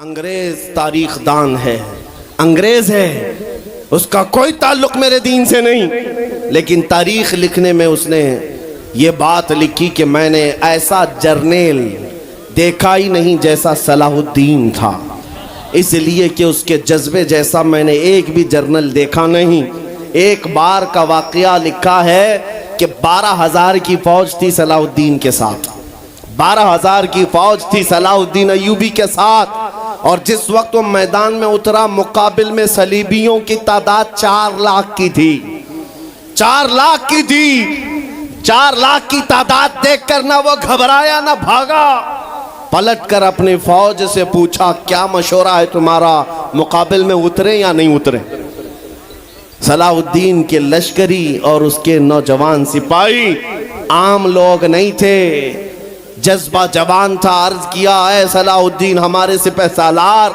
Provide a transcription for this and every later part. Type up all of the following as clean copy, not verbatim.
अंग्रेज तारीख दान है, अंग्रेज है, उसका कोई ताल्लुक मेरे दीन से नहीं। लेकिन तारीख लिखने में उसने ये बात लिखी कि मैंने ऐसा जर्नेल देखा ही नहीं जैसा सलाहुद्दीन था, इसलिए कि उसके जज्बे जैसा मैंने एक भी जर्नल देखा नहीं। एक बार का वाकया लिखा है कि 12,000 की फौज थी सलाहुद्दीन के साथ, 12,000 की फौज थी सलाहुद्दीन अय्यूबी के साथ। और जिस वक्त वो मैदान में उतरा, मुकाबिल में सलीबियों की तादाद 4 लाख की थी, 4 लाख की थी। 4 लाख की तादाद देखकर ना वो घबराया ना भागा, पलटकर अपनी फौज से पूछा क्या मशवरा है तुम्हारा, मुकाबिल में उतरे या नहीं उतरे। सलाहुद्दीन के लश्करी और उसके नौजवान सिपाही आम लोग नहीं थे, जज्बा जवान था। अर्ज किया है सलाहुद्दीन हमारे सिपह सालार,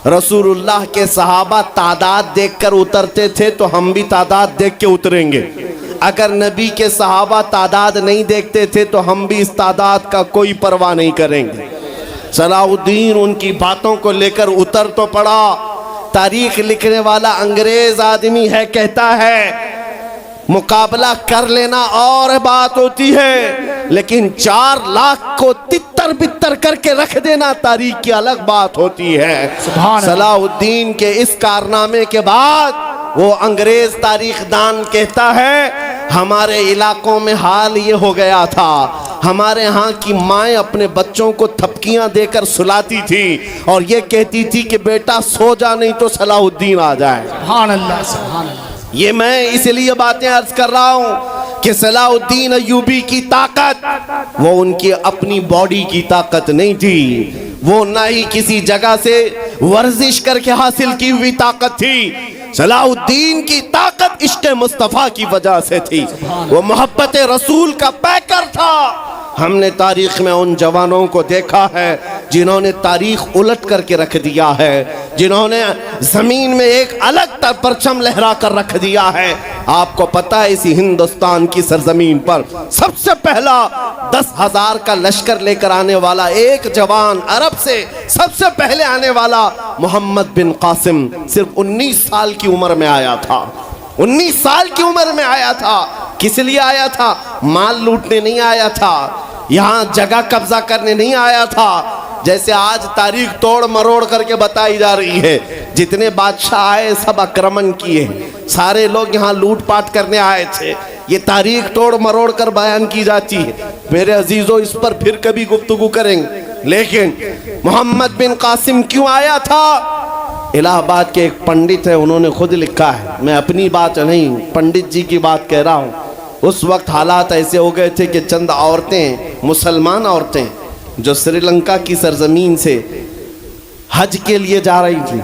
रसूलुल्लाह के सहाबा तादाद देखकर उतरते थे तो हम भी तादाद देख के उतरेंगे। अगर नबी के सहाबा तादाद नहीं देखते थे तो हम भी इस तादाद का कोई परवाह नहीं करेंगे। सलाहुद्दीन उनकी बातों को लेकर उतर तो पड़ा। तारीख लिखने वाला अंग्रेज आदमी है, कहता है मुकाबला कर लेना और बात होती है, लेकिन 4 लाख को तितर बितर करके रख देना तारीख की अलग बात होती है। सलाहुद्दीन के इस कारनामे के बाद वो अंग्रेज तारीखदान कहता है हमारे इलाकों में हाल ये हो गया था, हमारे यहाँ की माएँ अपने बच्चों को थपकियां देकर सुलाती थी और ये कहती थी कि बेटा सो जा नहीं तो सलाहुद्दीन आ जाए। सुभान अल्लाह, सुभान अल्लाह। ये मैं इसलिए बातें अर्ज कर रहा हूं कि सलाहुद्दीन अय्यूबी की ताकत वो उनकी अपनी बॉडी की ताकत नहीं थी, वो ना ही किसी जगह से वर्जिश करके हासिल की हुई ताकत थी। सलाहुद्दीन की ताकत इश्क़ मुस्तफ़ा की वजह से थी, वो मोहब्बत रसूल का पैकर था। हमने तारीख में उन जवानों को देखा है जिन्होंने तारीख उलट करके रख दिया है, जिन्होंने जमीन में एक अलग परचम लहरा कर रख दिया है। आपको पता है इसी हिंदुस्तान की सरजमीन पर सबसे पहला 10,000 का लश्कर लेकर आने वाला एक जवान, अरब से सबसे पहले आने वाला मोहम्मद बिन कासिम सिर्फ 19 साल की उम्र में आया था। 19 साल की उम्र में आया था। किस लिए आया था? माल लूटने नहीं आया था, यहाँ जगह कब्जा करने नहीं आया था। जैसे आज तारीख तोड़ मरोड़ करके बताई जा रही है, जितने बादशाह आए सब आक्रमण किए, सारे लोग यहाँ लूटपाट करने आए थे, ये तारीख तोड़ मरोड़ कर बयान की जाती है। मेरे अजीजों इस पर फिर कभी गुफ्तगू करेंगे, लेकिन मोहम्मद बिन कासिम क्यों आया था? इलाहाबाद के एक पंडित है, उन्होंने खुद लिखा है, मैं अपनी बात नहीं पंडित जी की बात कह रहा हूँ। उस वक्त हालात ऐसे हो गए थे कि चंद औरतें, मुसलमान औरतें जो श्रीलंका की सरजमीन से हज के लिए जा रही थी,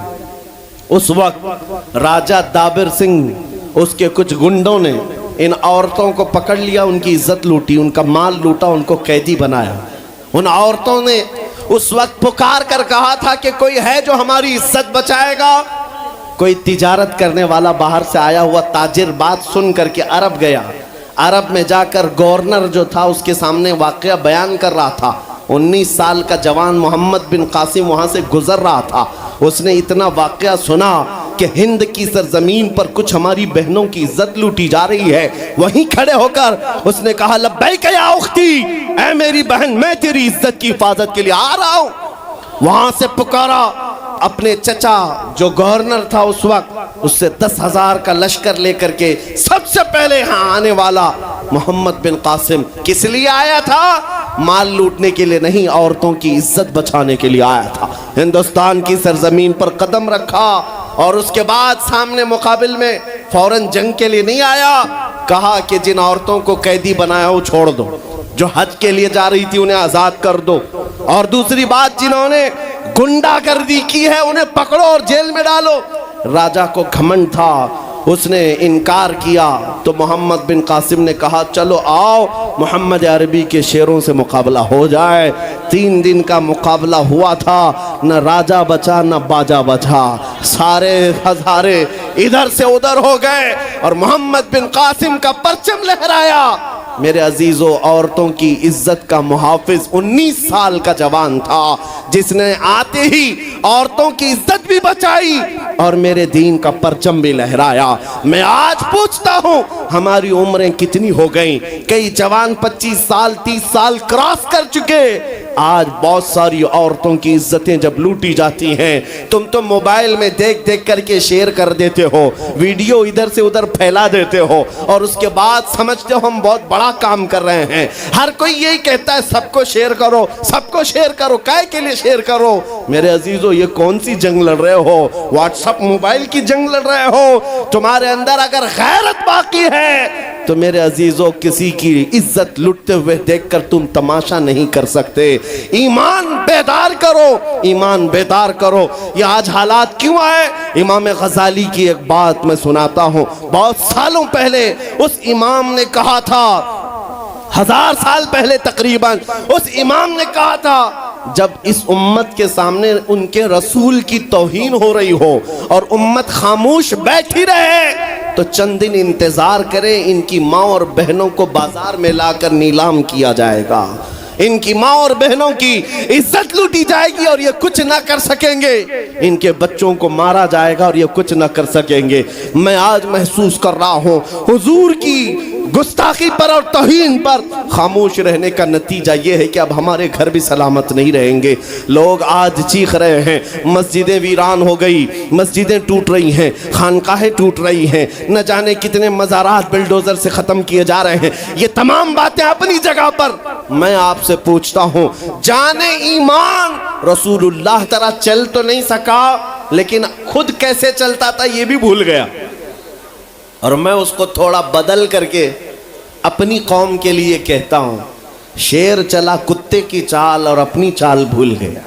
उस वक्त राजा दाबिर सिंह उसके कुछ गुंडों ने इन औरतों को पकड़ लिया, उनकी इज्जत लूटी, उनका माल लूटा, उनको कैदी बनाया। उन औरतों ने उस वक्त पुकार कर कहा था कि कोई है जो हमारी इज्जत बचाएगा। कोई तिजारत करने वाला बाहर से आया हुआ ताजिर बात सुन करके अरब गया। अरब में जाकर गवर्नर जो था उसके सामने वाकया बयान कर रहा था। 19 साल का जवान मोहम्मद बिन कासिम वहाँ से गुजर रहा था। उसने इतना वाकया सुना कि हिंद की सरजमीन पर कुछ हमारी बहनों की इज्जत लूटी जा रही है। वहीं खड़े होकर उसने कहा लब्बैक या उख्ती, ऐ मेरी बहन मैं तेरी इज्जत की हिफाजत के लिए आ रहा हूँ। वहाँ से पुकारा अपने चचा जो गवर्नर था उस वक्त, उससे 10,000 का लश्कर लेकर के सबसे पहले यहाँ आने वाला मोहम्मद बिन कासिम किस लिए आया था? माल लूटने के लिए नहीं, औरतों की इज्जत बचाने के लिए आया था। हिंदुस्तान की सरजमीन पर कदम रखा और उसके बाद सामने मुकाबिल में फौरन जंग के लिए नहीं आया। कहा कि जिन औरतों को कैदी बनाया वो छोड़ दो, जो हज के लिए जा रही थी उन्हें आजाद कर दो, और दूसरी बात जिन्होंने गुंडागर्दी की है उन्हें पकड़ो और जेल में डालो। राजा को घमंड था, उसने इनकार किया तो मोहम्मद बिन कासिम ने कहा चलो आओ मोहम्मद अरबी के शेरों से मुकाबला हो जाए। 3 दिन का मुकाबला हुआ था, न राजा बचा न बाजा बचा, सारे हजारे इधर से उधर हो गए और मोहम्मद बिन कासिम का परचम लहराया मेरे अजीजों, औरतों की इज्जत का मुहाफिज 19 साल का जवान था, जिसने आते ही औरतों की इज्जत भी बचाई और मेरे दीन का परचम भी लहराया। मैं आज पूछता हूं, हमारी उम्रें कितनी हो गई? कई जवान 25 साल 30 साल क्रॉस कर चुके। आज बहुत सारी औरतों की इज्जतें जब लूटी जाती हैं, तुम तो मोबाइल में देख देख करके शेयर कर देते हो, वीडियो इधर से उधर फैला देते हो और उसके बाद समझते हो हम बहुत बड़ा काम कर रहे हैं। हर कोई यही कहता है सबको शेयर करो, सबको शेयर करो। काय के लिए शेयर करो? मेरे अजीजों, ये कौन सी जंग लड़ रहे हो? व्हाट्सएप मोबाइल की जंग लड़ रहे हो? तुम्हारे अंदर अगर गैरत बाकी है तो मेरे अजीजों, किसी की इज्जत लुटते हुए देखकर तुम तमाशा नहीं कर सकते। ईमान बेदार करो, ईमान बेदार करो। ये आज हालात क्यों आए? इमाम गजाली की एक बात मैं सुनाता हूँ। बहुत सालों पहले उस इमाम ने कहा था, 1000 साल पहले तकरीबन, उस इमाम ने कहा था, जब इस उम्मत के सामने उनके रसूल की तौहीन हो रही हो और उम्मत खामोश बैठी रहे तो चंद दिन इंतजार करें, इनकी माँ और बहनों को बाजार में लाकर नीलाम किया जाएगा, इनकी माँ और बहनों की इज्जत लूटी जाएगी और ये कुछ ना कर सकेंगे, इनके बच्चों को मारा जाएगा और ये कुछ ना कर सकेंगे। मैं आज महसूस कर रहा हूँ हुजूर की गुस्ताखी पर और तौहीन पर खामोश रहने का नतीजा ये है कि अब हमारे घर भी सलामत नहीं रहेंगे। लोग आज चीख रहे हैं, मस्जिदें वीरान हो गई, मस्जिदें टूट रही हैं, खानकाहें टूट रही हैं, न जाने कितने मज़ारात बिल्डोजर से ख़त्म किए जा रहे हैं। ये तमाम बातें अपनी जगह पर। मैं आपसे पूछता हूँ, जाने ईमान, रसूलुल्लाह तरह चल तो नहीं सका, लेकिन खुद कैसे चलता था ये भी भूल गया, और मैं उसको थोड़ा बदल करके अपनी कौम के लिए कहता हूँ, शेर चला कुत्ते की चाल और अपनी चाल भूल गया।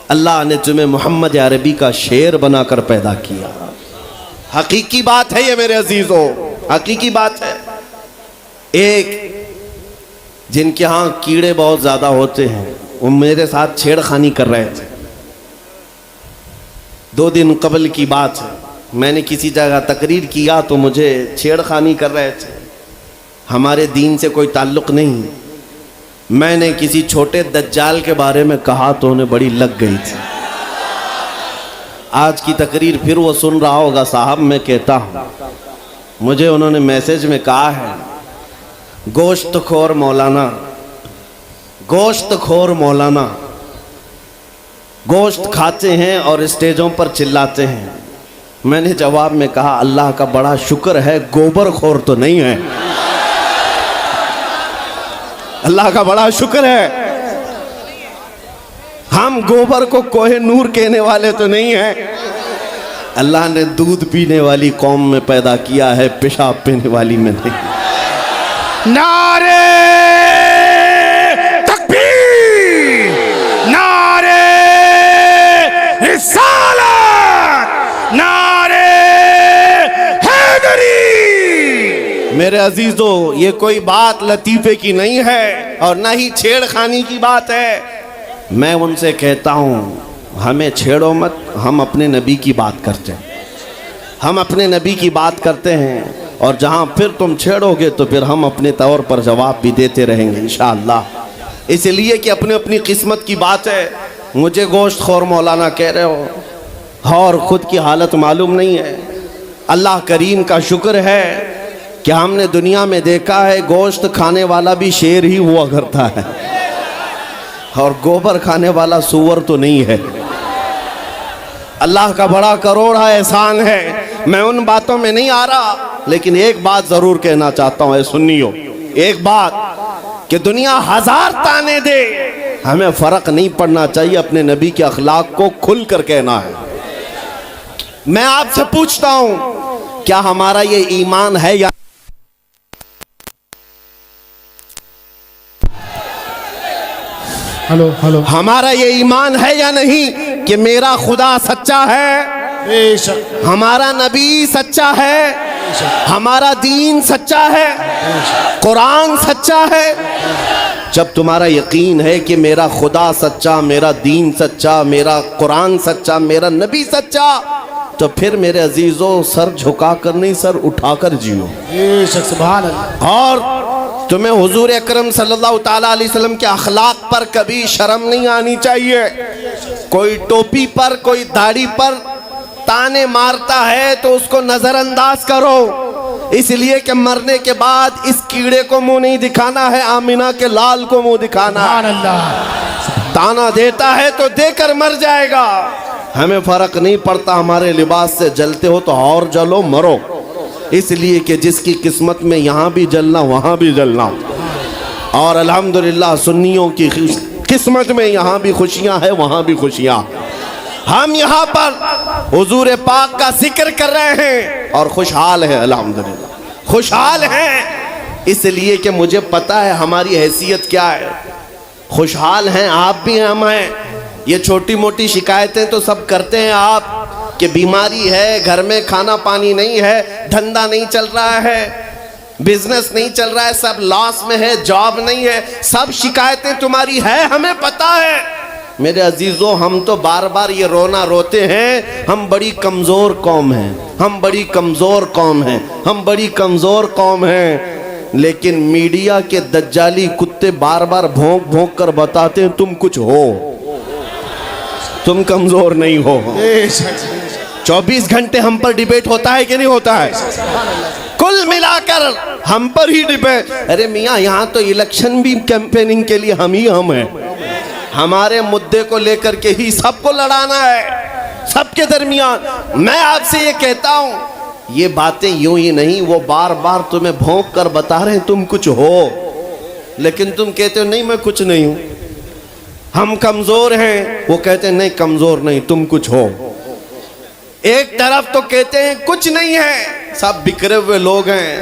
अल्लाह ने तुम्हें मोहम्मद अरबी का शेर बनाकर पैदा किया। हकीकी बात है ये मेरे अजीजों, हकीकी बात है। एक जिनके यहाँ कीड़े बहुत ज़्यादा होते हैं, वो मेरे साथ छेड़खानी कर रहे थे। 2 दिन कबल की बात है, मैंने किसी जगह तकरीर किया तो मुझे छेड़खानी कर रहे थे। हमारे दीन से कोई ताल्लुक़ नहीं। मैंने किसी छोटे दज्जाल के बारे में कहा तो उन्हें बड़ी लग गई थी। आज की तकरीर फिर वो सुन रहा होगा, साहब मैं कहता हूँ, मुझे उन्होंने मैसेज में कहा है, गोश्त खोर मौलाना, गोश्त खोर मौलाना, गोश्त खाते हैं और स्टेजों पर चिल्लाते हैं। मैंने जवाब में कहा, अल्लाह का बड़ा शुक्र है गोबर खोर तो नहीं है, अल्लाह का बड़ा शुक्र है हम गोबर को कोहे नूर कहने वाले तो नहीं हैं। अल्लाह ने दूध पीने वाली कौम में पैदा किया है, पेशाब पीने वाली में नहीं। नारे तकबीर, नारे रिसालत, नारे हैदरी। मेरे अजीजों, ये कोई बात लतीफे की नहीं है और ना ही छेड़खानी की बात है। मैं उनसे कहता हूँ, हमें छेड़ो मत, हम अपने नबी की बात करते हैं, हम अपने नबी की बात करते हैं, और जहाँ फिर तुम छेड़ोगे तो फिर हम अपने तौर पर जवाब भी देते रहेंगे इंशाअल्लाह। इसलिए कि अपनी अपनी किस्मत की बात है। मुझे गोश्त खोर मौलाना कह रहे हो और ख़ुद की हालत मालूम नहीं है। अल्लाह करीम का शुक्र है कि हमने दुनिया में देखा है गोश्त खाने वाला भी शेर ही हुआ करता है और गोबर खाने वाला सूअर तो नहीं है। अल्लाह का बड़ा करोड़ा एहसान है। मैं उन बातों में नहीं आ रहा, लेकिन एक बात ज़रूर कहना चाहता हूँ, सुनियो, एक बात कि दुनिया 1000 ताने दे, हमें फ़र्क नहीं पड़ना चाहिए, अपने नबी के अखलाक को खुल कर कहना है। मैं आपसे पूछता हूँ, क्या हमारा ये ईमान है या हेलो हेलो, हमारा ये ईमान है या नहीं कि मेरा खुदा सच्चा है, बेशक हमारा नबी सच्चा है, हमारा दीन सच्चा है, कुरान सच्चा है। जब तुम्हारा यकीन है कि मेरा खुदा सच्चा, मेरा दीन सच्चा, मेरा कुरान सच्चा, मेरा नबी सच्चा, तो फिर मेरे अजीजों सर झुका कर नहीं, सर उठाकर जियो। बेशक सुभान अल्लाह। और तुम्हें हुजूर अकरम सल्लल्लाहु ताला अलैहि वसल्लम के अखलाक पर कभी शर्म नहीं आनी चाहिए। कोई टोपी पर, कोई दाढ़ी पर ताने मारता है तो उसको नजरअंदाज करो, इसलिए कि मरने के बाद इस कीड़े को मुंह नहीं दिखाना है, आमिना के लाल को मुंह दिखाना है। ताना देता है तो देकर मर जाएगा। हमें फर्क नहीं पड़ता, हमारे लिबास से जलते हो तो और जलो, मरो, इसलिए कि जिसकी किस्मत में यहाँ भी जलना वहाँ भी जलना। और अल्हम्दुलिल्लाह सुन्नियों की किस्मत में यहाँ भी खुशियाँ हैं, वहाँ भी खुशियाँ। हम यहाँ पर हुजूर पाक का जिक्र कर रहे हैं और खुशहाल हैं, अल्हम्दुलिल्लाह खुशहाल हैं, इसलिए कि मुझे पता है हमारी हैसियत क्या है। खुशहाल हैं आप भी, हम हैं। ये छोटी मोटी शिकायतें तो सब करते हैं आप, कि बीमारी है, घर में खाना पानी नहीं है, धंधा नहीं चल रहा है, बिजनेस नहीं चल रहा है, सब लॉस में है, जॉब नहीं है, सब शिकायतें तुम्हारी है, हमें पता है। मेरे अजीजों, हम तो बार बार ये रोना रोते हैं, हम बड़ी कमज़ोर कौम हैं, हम बड़ी कमज़ोर कौम हैं, हम बड़ी कमज़ोर कौम हैं। लेकिन मीडिया के दज्जाली कुत्ते बार बार भौंक भौंक कर बताते हैं तुम कुछ हो, तुम कमज़ोर नहीं हो। 24 घंटे हम पर डिबेट होता है कि नहीं होता है? कुल मिलाकर हम पर ही डिबेट। अरे मियाँ, यहाँ तो इलेक्शन भी कैंपेनिंग के लिए हम हैं। हमारे मुद्दे को लेकर के ही सबको लड़ाना है, सबके दरमियान। मैं आपसे ये कहता हूँ, ये बातें यूं ही नहीं, वो बार बार तुम्हें भौंक कर बता रहे हैं तुम कुछ हो, लेकिन तुम कहते हो नहीं मैं कुछ नहीं हूँ, हम कमज़ोर हैं। वो कहते हैं नहीं कमज़ोर नहीं, तुम कुछ हो। एक तरफ तो कहते हैं कुछ नहीं है, सब बिखरे हुए लोग हैं,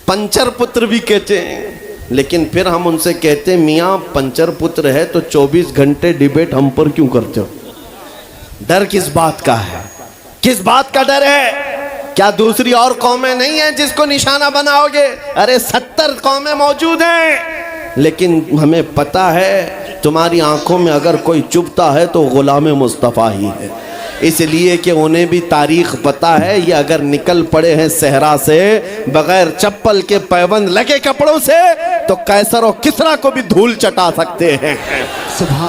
पंचर पुत्र भी कहते हैं, लेकिन फिर हम उनसे कहते हैं मियाँ पंचर पुत्र है तो 24 घंटे डिबेट हम पर क्यों करते हो? डर किस बात का है? किस बात का डर है? क्या दूसरी और कौमें नहीं हैं जिसको निशाना बनाओगे? अरे 70 कौमें मौजूद हैं, लेकिन हमें पता है तुम्हारी आंखों में अगर कोई चुभता है तो गुलाम मुस्तफ़ा ही है, इसलिए कि उन्हें भी तारीख पता है। ये अगर निकल पड़े हैं सहरा से बगैर चप्पल के, पैबंद लगे कपड़ों से, तो कैसर और किसरा को भी धूल चटा सकते हैं।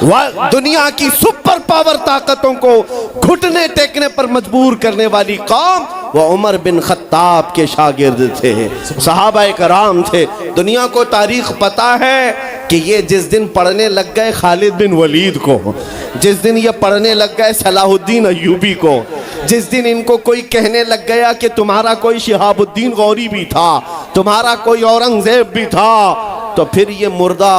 वह दुनिया की सुपर पावर ताकतों को घुटने टेकने पर मजबूर करने वाली कौम वह उमर बिन खत्ताब के शागिर्द थे, सहाबाए कराम थे। दुनिया को तारीख पता है कि ये जिस दिन पढ़ने लग गए खालिद बिन वलीद को, जिस दिन ये पढ़ने लग गए सलाहुद्दीन अय्यूबी को, जिस दिन इनको कोई कहने लग गया कि तुम्हारा कोई शिहाबुद्दीन गौरी भी था, तुम्हारा कोई औरंगजेब भी था, तो फिर ये मुर्दा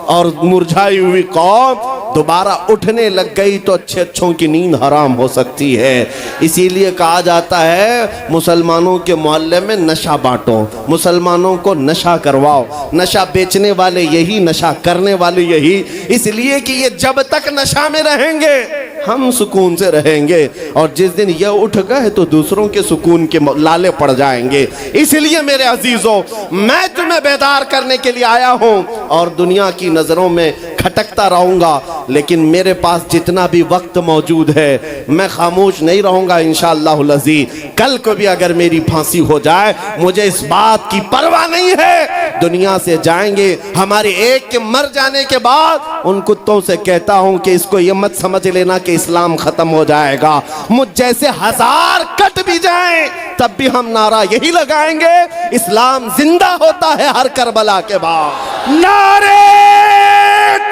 और मुरझाई हुई कौम दोबारा उठने लग गई तो अच्छे अच्छों की नींद हराम हो सकती है। इसीलिए कहा जाता है मुसलमानों के मोहल्ले में नशा बांटो, मुसलमानों को नशा करवाओ, नशा बेचने वाले यही, नशा करने वाले यही, इसलिए कि ये जब तक नशा में रहेंगे हम सुकून से रहेंगे, और जिस दिन ये उठ गए तो दूसरों के सुकून के लाले पड़ जाएंगे। इसलिए मेरे अजीजों, मैं तुम्हें बेदार करने के लिए आया हूं और दुनिया की नजरों में खटकता रहूंगा, लेकिन मेरे पास जितना भी वक्त मौजूद है मैं खामोश नहीं रहूंगा इंशाअल्लाहुल अज़ीज़। कल को भी अगर मेरी फांसी हो जाए मुझे इस बात की परवाह नहीं है, दुनिया से जाएंगे। हमारे एक के मर जाने के बाद उन कुत्तों से कहता हूं कि इसको ये मत समझ लेना कि इस्लाम खत्म हो जाएगा, मुझ जैसे 1000 कट भी जाएं तब भी हम नारा यही लगाएंगे, इस्लाम जिंदा होता है हर करबला के बाद। नारे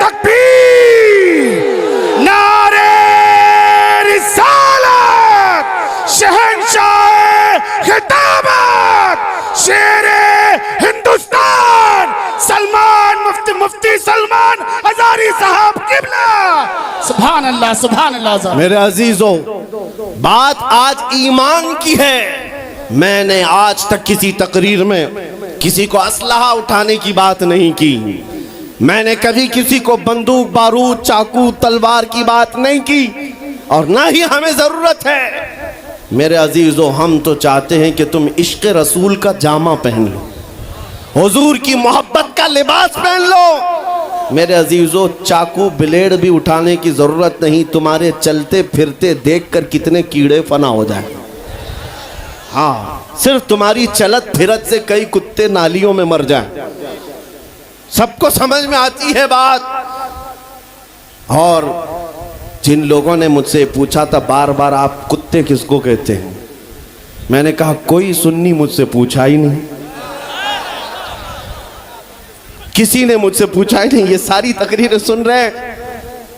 तकबीर, नारे रिसालत, शहंशाह खिताबत, शेरे हिंदुस्तान सलमान मुफ्ती सलमान हजारी साहब किबला। सुभान अल्लाह, सुभान अल्लाह। मेरे अजीजों, बात आज ईमान की है। मैंने आज तक किसी तकरीर में किसी को असलहा उठाने की बात नहीं की, मैंने कभी किसी को बंदूक बारूद चाकू तलवार की बात नहीं की, और ना ही हमें जरूरत है। मेरे अजीजों, हम तो चाहते हैं कि तुम इश्क रसूल का जामा पहन लो, हुजूर की मोहब्बत का लिबास पहन लो। मेरे अजीजों, चाकू ब्लेड भी उठाने की जरूरत नहीं, तुम्हारे चलते फिरते देखकर कितने कीड़े फना हो जाए। हाँ, सिर्फ तुम्हारी चलत फिरत से कई कुत्ते नालियों में मर जाएं। सबको समझ में आती है बात। और जिन लोगों ने मुझसे पूछा था बार बार, आप कुत्ते किसको कहते हैं, मैंने कहा कोई सुन्नी मुझसे पूछा ही नहीं, किसी ने मुझसे पूछा ही नहीं। ये सारी तकरीरें सुन रहे हैं,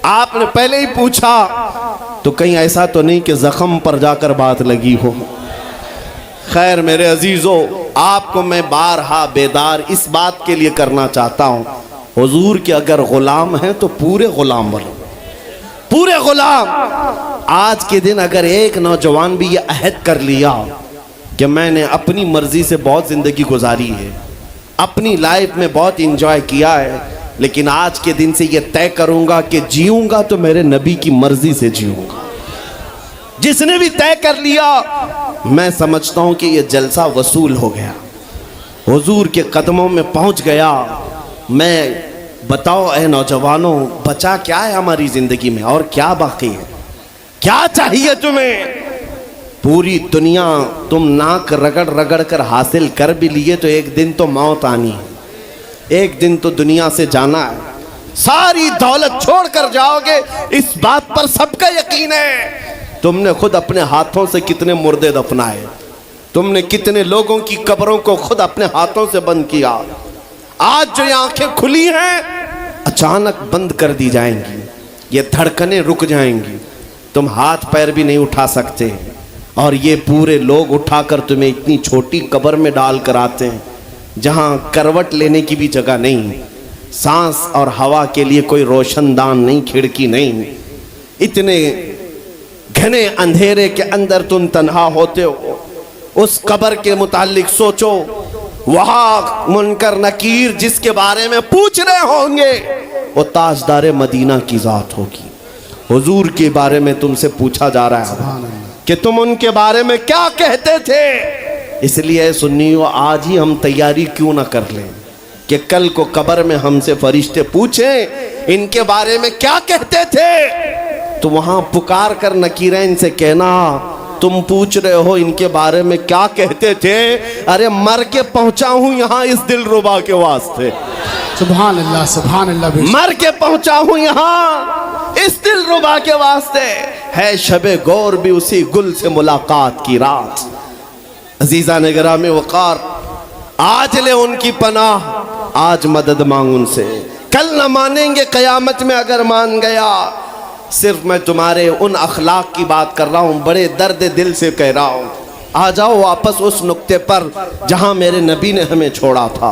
आपने पहले ही पूछा तो कहीं ऐसा तो नहीं कि जख्म पर जाकर बात लगी हो। खैर मेरे अजीजों, आपको मैं बारहा बेदार इस बात के लिए करना चाहता हूं, हुजूर के अगर गुलाम हैं तो पूरे गुलाम बनो, पूरे गुलाम। आज के दिन अगर एक नौजवान भी ये अहद कर लिया कि मैंने अपनी मर्जी से बहुत जिंदगी गुजारी है, अपनी लाइफ में बहुत इंजॉय किया है, लेकिन आज के दिन से ये तय करूंगा कि जीऊंगा तो मेरे नबी की मर्जी से जीऊंगा, जिसने भी तय कर लिया, मैं समझता हूं कि ये जलसा वसूल हो गया, हुजूर के कदमों में पहुंच गया। मैं बताओ ए नौजवानों, बचा क्या है हमारी जिंदगी में और क्या बाकी है, क्या चाहिए तुम्हें? पूरी दुनिया तुम नाक रगड़ रगड़ कर हासिल कर भी लिए तो एक दिन तो मौत आनी है, एक दिन तो दुनिया से जाना है, सारी दौलत छोड़ कर जाओगे, इस बात पर सबका यकीन है। तुमने खुद अपने हाथों से कितने मुर्दे दफनाए, तुमने कितने लोगों की कब्रों को खुद अपने हाथों से बंद किया। आज जो ये आंखें खुली हैं अचानक बंद कर दी जाएंगी, ये धड़कनें रुक जाएंगी, तुम हाथ पैर भी नहीं उठा सकते, और ये पूरे लोग उठाकर तुम्हें इतनी छोटी कब्र में डाल कर आते हैं जहां करवट लेने की भी जगह नहीं, सांस और हवा के लिए कोई रोशनदान नहीं, खिड़की नहीं, इतने घने अंधेरे के अंदर तुम तन्हा होते हो। उस कब्र के मुतालिक सोचो, वहां मुनकर नकीर जिसके बारे में पूछ रहे होंगे वो ताजदार मदीना की जात होगी, हुजूर के बारे में तुमसे पूछा जा रहा है कि तुम उनके बारे में क्या कहते थे। इसलिए सुन्नियों, आज ही हम तैयारी क्यों ना कर लें कि कल को कब्र में हमसे फरिश्ते पूछें इनके बारे में क्या कहते थे, तो वहां पुकार कर नकीरैन से कहना तुम पूछ रहे हो इनके बारे में क्या कहते थे, अरे मर के पहुंचा हूं यहां इस दिलरुबा के वास्ते। सुभान अल्लाह, सुभान अल्लाह। मर के पहुंचा हूं यहां इस दिलरुबा के वास्ते, है शबे गौर भी उसी गुल से मुलाकात की रात। अजीजा ने गिरामी वकार, आज ले उनकी पनाह, आज मदद मांग उनसे, कल न मानेंगे कयामत में अगर मान गया। सिर्फ मैं तुम्हारे उन अखलाक की बात कर रहा हूँ, बड़े दर्द दिल से कह रहा हूँ, आ जाओ वापस उस नुक्ते पर जहाँ मेरे नबी ने हमें छोड़ा था,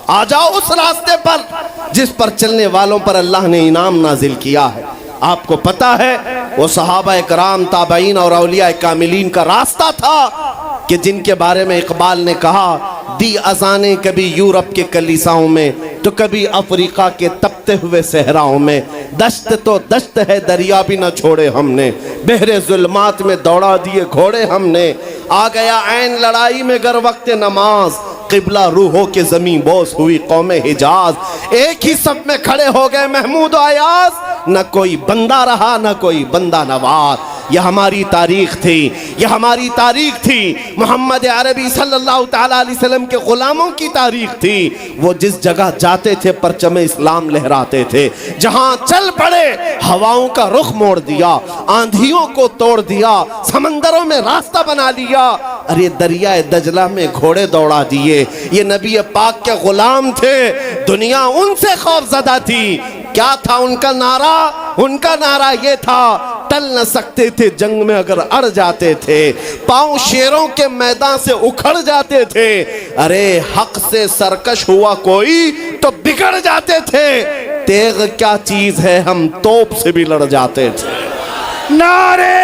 आ जाओ उस रास्ते पर जिस पर चलने वालों पर अल्लाह ने इनाम नाजिल किया है। आपको पता है वो सहाबा कराम, ताबईन और औलिया कामिलीन का रास्ता था कि जिनके बारे में इकबाल ने कहा, दी अजाने कभी यूरोप के कलीसाओं में तो कभी अफ्रीका के तपते हुए सहराओं में, दश्त तो दश्त है दरिया भी न छोड़े हमने, बहरे जुल्मात में दौड़ा दिए घोड़े हमने, आ गया ऐन लड़ाई में गर वक्त नमाज, किबला रूहों के जमीन बोस हुई कौमे हिजाज, एक ही सब में खड़े हो गए महमूद आयाज, न कोई बंदा रहा न कोई बंदा नवाज। यह हमारी तारीख थी, यह हमारी तारीख थी, मोहम्मद अरबी सल्लल्लाहु ताला अलैहि वसल्लम के गुलामों की तारीख थी। वो जिस जगह जाते थे परचमे इस्लाम लहराते थे, जहां चल पड़े हवाओं का रुख मोड़ दिया, आंधियों को तोड़ दिया, समंदरों में रास्ता बना लिया, अरे दरिया दजला में घोड़े दौड़ा दिए। ये नबी पाक के गुलाम थे, दुनिया उनसे खौफजदा थी। क्या था उनका नारा? उनका नारा ये था, टल न सकते थे जंग में अगर अड़ जाते थे, पांव शेरों के मैदान से उखड़ जाते थे, अरे हक से सरकश हुआ कोई तो बिगड़ जाते थे, तेग क्या चीज है हम तोप से भी लड़ जाते थे। नारे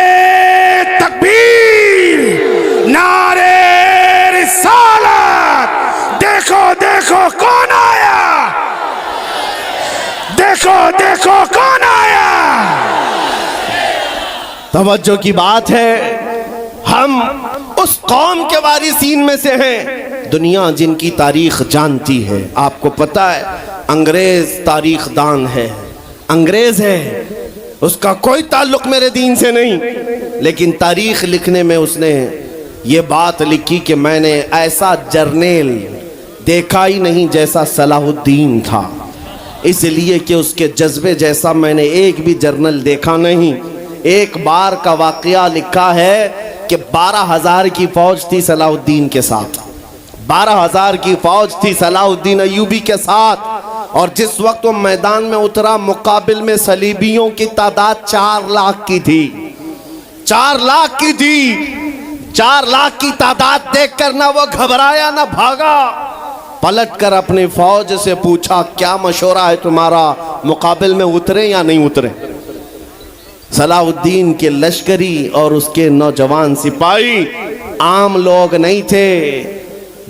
तकबीर, नारे रिसालत, देखो देखो कौन आया, देखो देखो कौन आया। तवज्जो की बात है, हम उस कौम के वारिसीन में से हैं, दुनिया जिनकी तारीख जानती है। आपको पता है अंग्रेज तारीख दान है, अंग्रेज है, उसका कोई ताल्लुक मेरे दीन से नहीं, लेकिन तारीख लिखने में उसने ये बात लिखी कि मैंने ऐसा जर्नेल देखा ही नहीं जैसा सलाहुद्दीन था। इसलिए कि उसके जज्बे जैसा मैंने एक भी जर्नल देखा नहीं। एक बार का वाकया लिखा है कि 12,000 की फौज थी सलाहुद्दीन के साथ, 12,000 की फौज थी सलाहुद्दीन अय्यूबी के साथ। और जिस वक्त वो मैदान में उतरा, मुकाबिल में सलीबियों की तादाद 4 लाख की थी, 4 लाख की थी। 4 लाख की तादाद देखकर ना वो घबराया ना भागा, पलटकर अपनी फौज से पूछा, क्या मशवरा है तुम्हारा, मुकाबिल में उतरे या नहीं उतरे? सलाहुद्दीन के लश्करी और उसके नौजवान सिपाही आम लोग नहीं थे,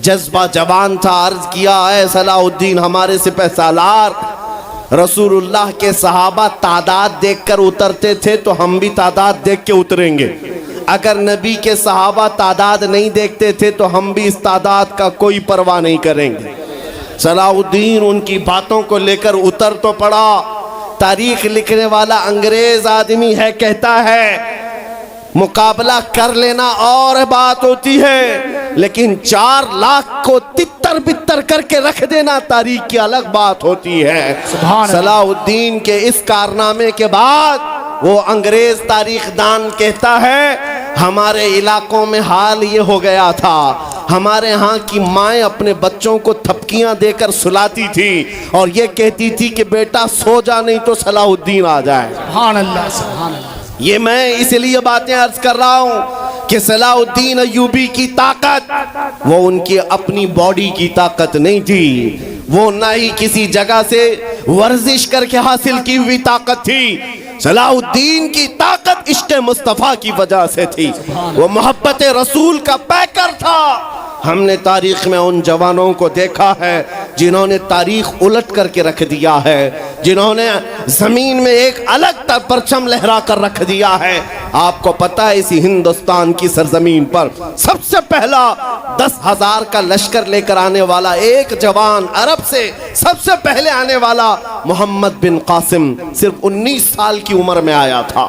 जज्बा जवान था। अर्ज किया, है सलाहुद्दीन हमारे सिपह सालार, रसूलुल्लाह के सहाबा तादाद देखकर उतरते थे तो हम भी तादाद देख के उतरेंगे। अगर नबी के सहाबा तादाद नहीं देखते थे तो हम भी इस तादाद का कोई परवाह नहीं करेंगे। सलाहुद्दीन उनकी बातों को लेकर उतर तो पड़ा। तारीख लिखने वाला अंग्रेज आदमी है, कहता है मुकाबला कर लेना और बात होती है, लेकिन 4 लाख को तितर बितर करके रख देना तारीख की अलग बात होती है। सलाहुद्दीन के इस कारनामे के बाद वो अंग्रेज तारीखदान कहता है, हमारे इलाकों में हाल ये हो गया था, हमारे यहाँ की माएँ अपने बच्चों को थपकियां देकर सुलाती थी और ये कहती थी कि बेटा सो जा नहीं तो सलाहुद्दीन आ जाए। सुभान अल्लाह, सुभान अल्लाह। ये मैं इसलिए बातें अर्ज कर रहा हूं कि सलाहुद्दीन अय्यूबी की ताकत वो उनकी अपनी बॉडी की ताकत नहीं थी, वो ना ही किसी जगह से वर्जिश करके हासिल की हुई ताकत थी। सलाहुद्दीन की ताकत इश्क़ मुस्तफ़ा की वजह से थी, वो मोहब्बत रसूल का पैकर था। हमने तारीख में उन जवानों को देखा है जिन्होंने तारीख उलट करके रख दिया है, जिन्होंने जमीन में एक अलग परचम लहरा कर रख दिया है। आपको पता है इसी हिंदुस्तान की सरजमीन पर सबसे पहला 10,000 का लश्कर लेकर आने वाला एक जवान, अरब से सबसे पहले आने वाला मोहम्मद बिन कासिम सिर्फ 19 साल की उम्र में आया था।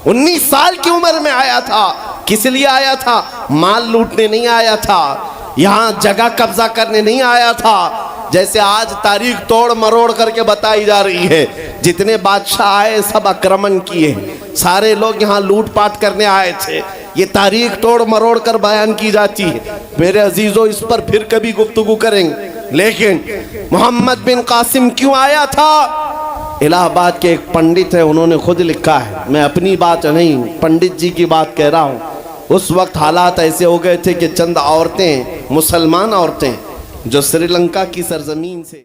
19 साल की उम्र में आया था। किस लिए आया था? माल लूटने नहीं आया था, यहाँ जगह कब्जा करने नहीं आया था। जैसे आज तारीख तोड़ मरोड़ करके बताई जा रही है, जितने बादशाह आए सब आक्रमण किए, सारे लोग यहाँ लूटपाट करने आए थे। ये तारीख तोड़ मरोड़ कर बयान की जाती है। मेरे अजीजों, इस पर फिर कभी गुफ्तगू करेंगे। लेकिन मोहम्मद बिन कासिम क्यों आया था? इलाहाबाद के एक पंडित है, उन्होंने खुद लिखा है, मैं अपनी बात नहीं पंडित जी की बात कह रहा हूँ। उस वक्त हालात ऐसे हो गए थे कि चंद औरतें, मुसलमान औरतें जो श्रीलंका की सरजमीन से